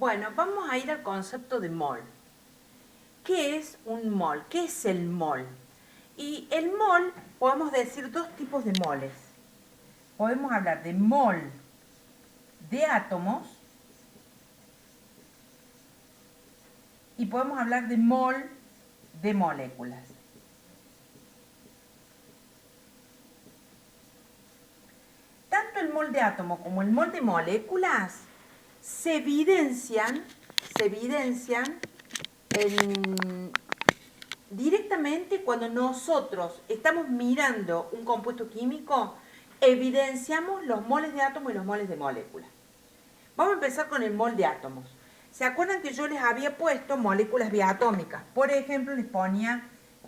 Bueno, vamos a ir al concepto de mol. ¿Qué es un mol? ¿Qué es el mol? Y el mol, podemos decir dos tipos de moles. Podemos hablar de mol de átomos y podemos hablar de mol de moléculas. Tanto el mol de átomo como el mol de moléculas se evidencian directamente cuando nosotros estamos mirando un compuesto químico, evidenciamos los moles de átomo y los moles de moléculas. Vamos a empezar con el mol de átomos. ¿Se acuerdan que yo les había puesto moléculas biatómicas? Por ejemplo, les ponía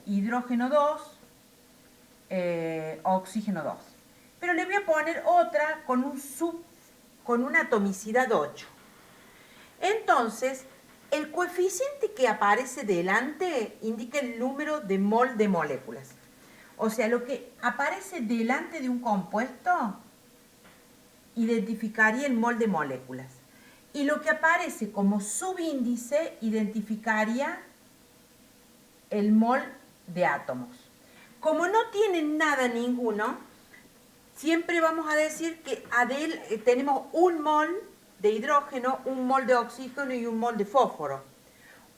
hidrógeno 2, oxígeno 2. Pero le voy a poner otra con una atomicidad 8. Entonces, el coeficiente que aparece delante indica el número de mol de moléculas. O sea, lo que aparece delante de un compuesto identificaría el mol de moléculas. Y lo que aparece como subíndice identificaría el mol de átomos. Como no tienen nada ninguno, siempre vamos a decir que tenemos un mol de hidrógeno, un mol de oxígeno y un mol de fósforo.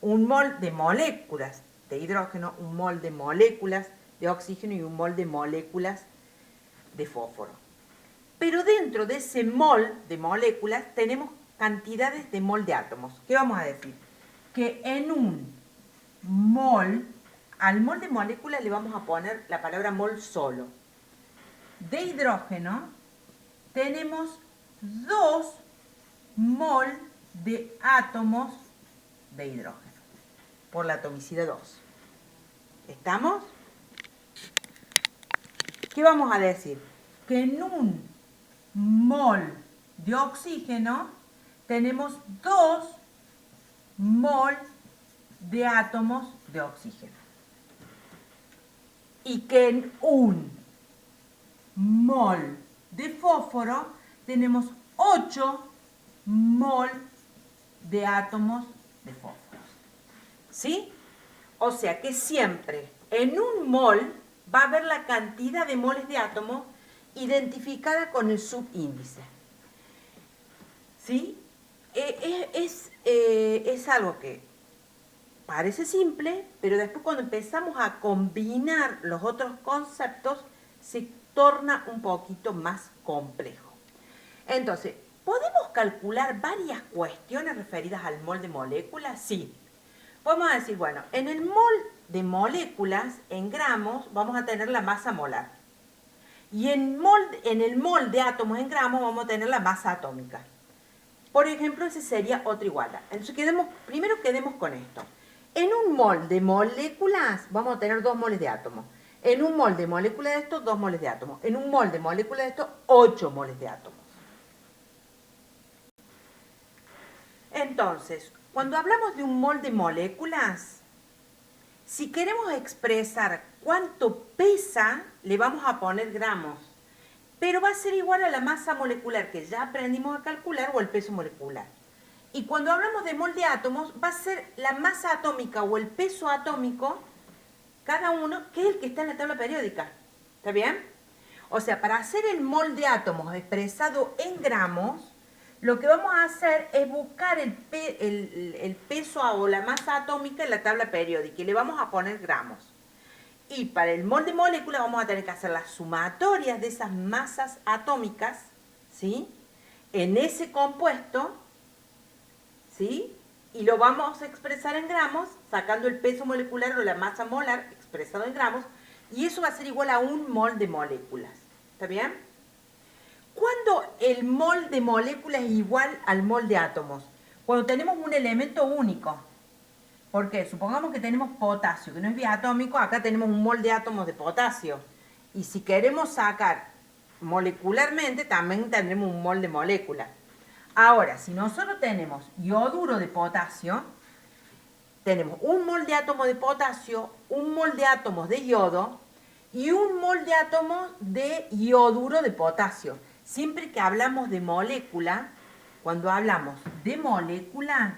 Un mol de moléculas de hidrógeno, un mol de moléculas de oxígeno y un mol de moléculas de fósforo. Pero dentro de ese mol de moléculas tenemos cantidades de mol de átomos. ¿Qué vamos a decir? Que en un mol, al mol de moléculas le vamos a poner la palabra mol solo. De hidrógeno tenemos 2 mol de átomos de hidrógeno por la atomicidad 2. ¿Estamos? ¿Qué vamos a decir? Que en un mol de oxígeno tenemos 2 mol de átomos de oxígeno. Y que en un mol de fósforo tenemos 8 mol de átomos de fósforo. ¿Sí? O sea que siempre en un mol va a haber la cantidad de moles de átomos identificada con el subíndice. ¿Sí? Es algo que parece simple, pero después cuando empezamos a combinar los otros conceptos, se torna un poquito más complejo. Entonces, ¿podemos calcular varias cuestiones referidas al mol de moléculas? Sí. Podemos decir, bueno, en el mol de moléculas, en gramos, vamos a tener la masa molar. Y en el mol de átomos en gramos vamos a tener la masa atómica. Por ejemplo, ese sería otra igualdad. Entonces, primero quedemos con esto. En un mol de moléculas vamos a tener 2 moles de átomos. En un mol de molécula de esto, 2 moles de átomos. En un mol de molécula de esto, 8 moles de átomos. Entonces, cuando hablamos de un mol de moléculas, si queremos expresar cuánto pesa, le vamos a poner gramos. Pero va a ser igual a la masa molecular que ya aprendimos a calcular o el peso molecular. Y cuando hablamos de mol de átomos, va a ser la masa atómica o el peso atómico, cada uno, que es el que está en la tabla periódica. ¿Está bien? O sea, para hacer el mol de átomos expresado en gramos, lo que vamos a hacer es buscar el peso o la masa atómica en la tabla periódica y le vamos a poner gramos. Y para el mol de molécula vamos a tener que hacer las sumatorias de esas masas atómicas, ¿sí? En ese compuesto, ¿sí? Y lo vamos a expresar en gramos, sacando el peso molecular o la masa molar expresado en gramos, y eso va a ser igual a un mol de moléculas. ¿Está bien? ¿Cuándo el mol de moléculas es igual al mol de átomos? Cuando tenemos un elemento único. ¿Por qué? Supongamos que tenemos potasio, que no es diatómico, acá tenemos un mol de átomos de potasio. Y si queremos sacar molecularmente, también tendremos un mol de molécula. Ahora, si nosotros tenemos ioduro de potasio, tenemos un mol de átomos de potasio, un mol de átomos de yodo y un mol de átomos de ioduro de potasio. Siempre que hablamos de molécula, cuando hablamos de molécula,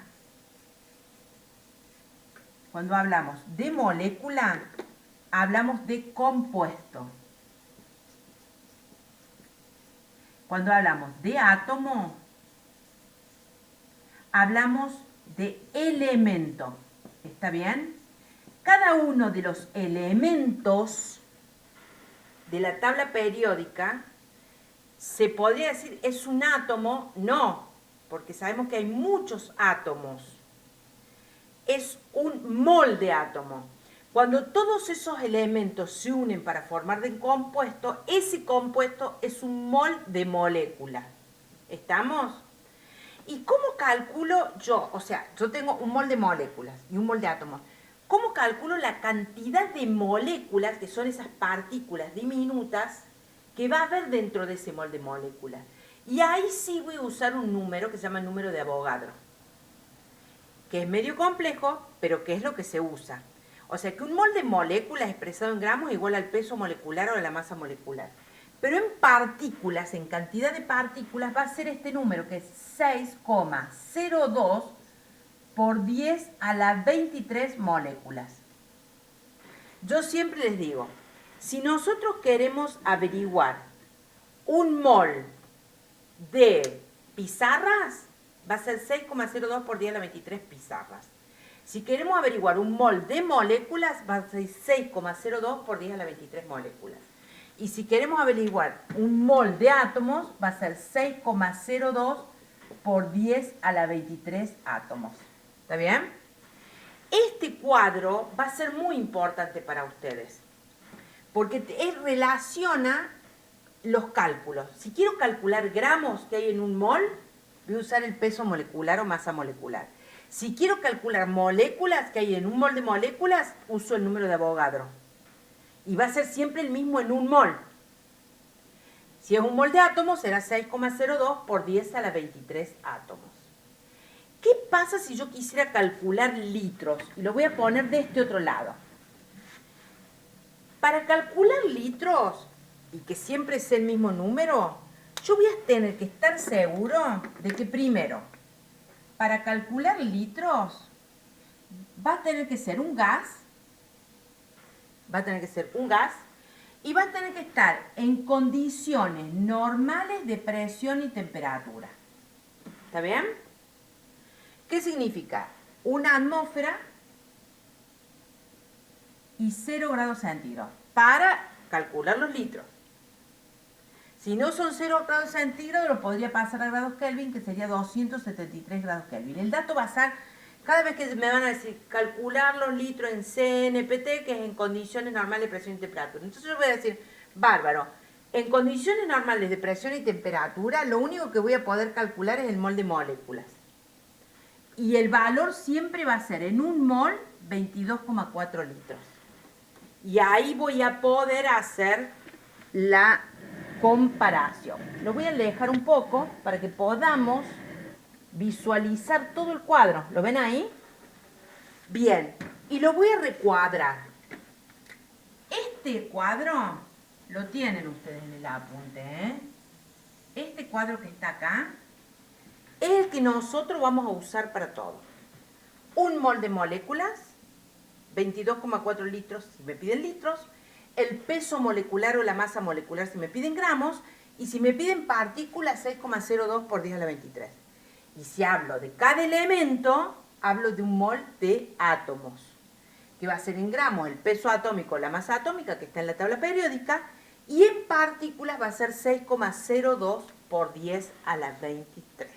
hablamos de compuesto. Cuando hablamos de átomo, hablamos de elemento. ¿Está bien? Cada uno de los elementos de la tabla periódica se podría decir es un átomo. No, porque sabemos que hay muchos átomos. Es un mol de átomo. Cuando todos esos elementos se unen para formar un compuesto, ese compuesto es un mol de molécula. ¿Estamos? ¿Y cómo calculo yo? O sea, yo tengo un mol de moléculas y un mol de átomos. ¿Cómo calculo la cantidad de moléculas, que son esas partículas diminutas, que va a haber dentro de ese mol de moléculas? Y ahí sí voy a usar un número que se llama el número de Avogadro, que es medio complejo, pero que es lo que se usa. O sea que un mol de moléculas expresado en gramos es igual al peso molecular o a la masa molecular. Pero en partículas, en cantidad de partículas, va a ser este número, que es 6,02 por 10 a la 23 moléculas. Yo siempre les digo, si nosotros queremos averiguar un mol de pizarras, va a ser 6,02 por 10 a la 23 pizarras. Si queremos averiguar un mol de moléculas, va a ser 6,02 por 10 a la 23 moléculas. Y si queremos averiguar un mol de átomos, va a ser 6,02 por 10 a la 23 átomos. ¿Está bien? Este cuadro va a ser muy importante para ustedes, porque relaciona los cálculos. Si quiero calcular gramos que hay en un mol, voy a usar el peso molecular o masa molecular. Si quiero calcular moléculas que hay en un mol de moléculas, uso el número de Avogadro. Y va a ser siempre el mismo en un mol. Si es un mol de átomos, será 6,02 por 10 a la 23 átomos. ¿Qué pasa si yo quisiera calcular litros? Y lo voy a poner de este otro lado. Para calcular litros, y que siempre sea el mismo número, yo voy a tener que estar seguro de que primero, para calcular litros, va a tener que ser un gas, y va a tener que estar en condiciones normales de presión y temperatura. ¿Está bien? ¿Qué significa? Una atmósfera y 0 grados centígrados para calcular los litros. Si no son 0 grados centígrados, lo podría pasar a grados Kelvin, que sería 273 grados Kelvin. El dato va a ser, cada vez que me van a decir calcular los litros en CNPT, que es en condiciones normales de presión y temperatura. Entonces yo voy a decir, bárbaro, en condiciones normales de presión y temperatura, lo único que voy a poder calcular es el mol de moléculas. Y el valor siempre va a ser en un mol 22,4 litros. Y ahí voy a poder hacer la comparación. Lo voy a alejar un poco para que podamos visualizar todo el cuadro. ¿Lo ven ahí? Bien, y lo voy a recuadrar. Este cuadro lo tienen ustedes en el apunte, ¿eh? Este cuadro que está acá es el que nosotros vamos a usar para todo. Un mol de moléculas, 22,4 litros si me piden litros, el peso molecular o la masa molecular si me piden gramos, y si me piden partículas, 6,02 por 10 a la 23. Y si hablo de cada elemento, hablo de un mol de átomos, que va a ser en gramos el peso atómico, la masa atómica que está en la tabla periódica, y en partículas va a ser 6,02 por 10 a la 23.